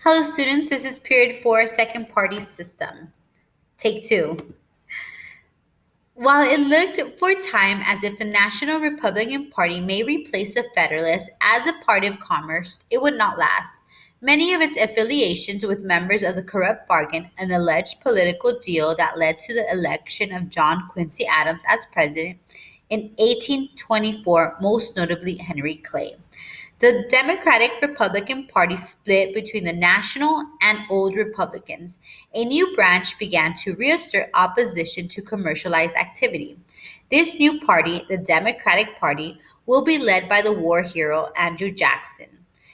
Hello students, this is period 4, second party system. Take 2. While it looked for a time as if the National Republican Party may replace the Federalists as a party of commerce, it would not last. Many of its affiliations with members of the corrupt bargain, an alleged political deal that led to the election of John Quincy Adams as president in 1824, most notably Henry Clay. The Democratic Republican Party split between the National and Old Republicans. A new branch began to reassert opposition to commercialized activity. This new party, the Democratic Party, will be led by the war hero Andrew Jackson.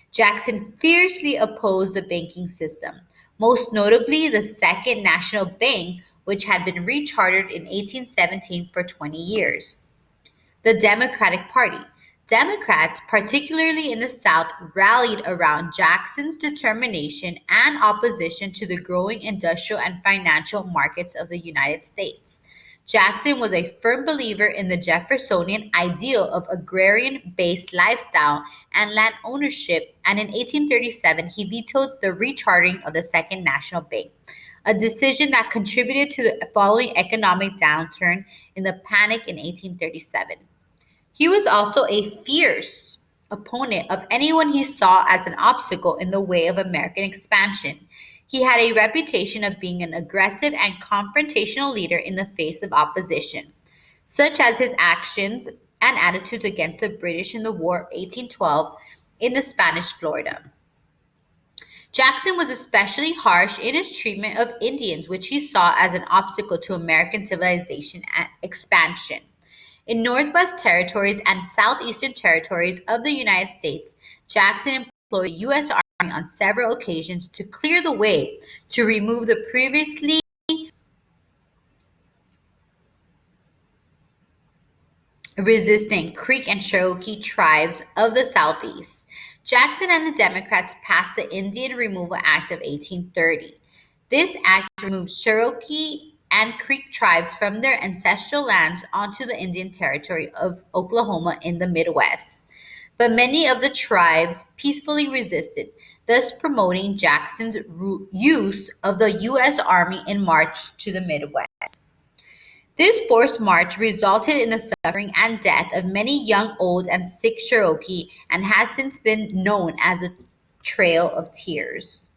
Jackson fiercely opposed the banking system, most notably the Second National Bank, which had been rechartered in 1817 for 20 years. The Democratic Party. Democrats, particularly in the South, rallied around Jackson's determination and opposition to the growing industrial and financial markets of the United States. Jackson was a firm believer in the Jeffersonian ideal of agrarian-based lifestyle and land ownership, and in 1837 he vetoed the rechartering of the Second National Bank, a decision that contributed to the following economic downturn in the panic in 1837. He was also a fierce opponent of anyone he saw as an obstacle in the way of American expansion. He had a reputation of being an aggressive and confrontational leader in the face of opposition, such as his actions and attitudes against the British in the War of 1812 in the Spanish Florida. Jackson was especially harsh in his treatment of Indians, which he saw as an obstacle to American civilization and expansion. In Northwest Territories and Southeastern Territories of the United States, Jackson employed the U.S. Army on several occasions to clear the way to remove the previously resistant Creek and Cherokee tribes of the Southeast. Jackson and the Democrats passed the Indian Removal Act of 1830. This act removed Cherokee and Creek tribes from their ancestral lands onto the Indian Territory of Oklahoma in the Midwest. But many of the tribes peacefully resisted, thus promoting Jackson's use of the U.S. Army in March to the Midwest. This forced march resulted in the suffering and death of many young, old, and sick Cherokee and has since been known as the Trail of Tears.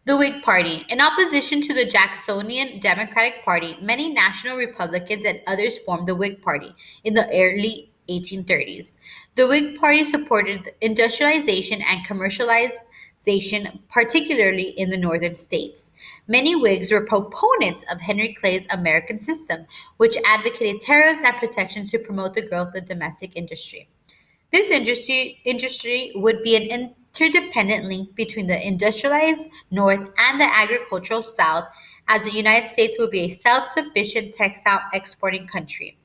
The Whig Party. In opposition to the Jacksonian Democratic Party, many national Republicans and others formed the Whig Party in the early 1830s. The Whig Party supported industrialization and commercialization, particularly in the northern states. Many Whigs were proponents of Henry Clay's American system, which advocated tariffs and protections to promote the growth of the domestic industry. This industry would be an interdependent link between the industrialized North and the agricultural South, as the United States would be a self-sufficient textile exporting country.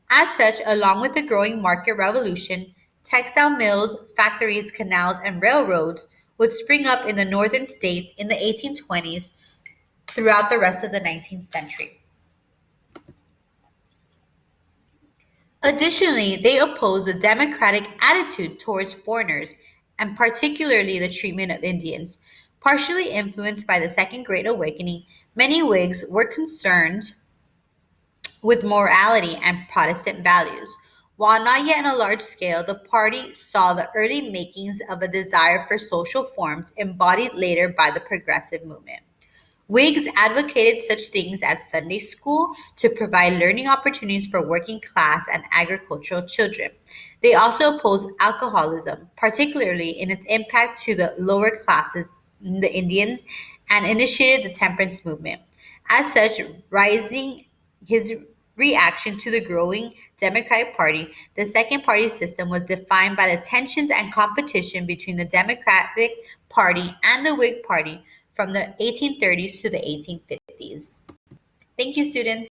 As such, along with the growing market revolution, textile mills, factories, canals, and railroads would spring up in the northern states in the 1820s throughout the rest of the 19th century. Additionally, they opposed the democratic attitude towards foreigners, and particularly the treatment of Indians. Partially influenced by the Second Great Awakening, many Whigs were concerned with morality and Protestant values. While not yet on a large scale, the party saw the early makings of a desire for social forms embodied later by the progressive movement. Whigs advocated such things as Sunday school to provide learning opportunities for working class and agricultural children. They also opposed alcoholism, particularly in its impact to the lower classes, the Indians, and initiated the temperance movement. As such, rising his reaction to the growing Democratic Party, the second party system was defined by the tensions and competition between the Democratic Party and the Whig Party from the 1830s to the 1850s. Thank you, students.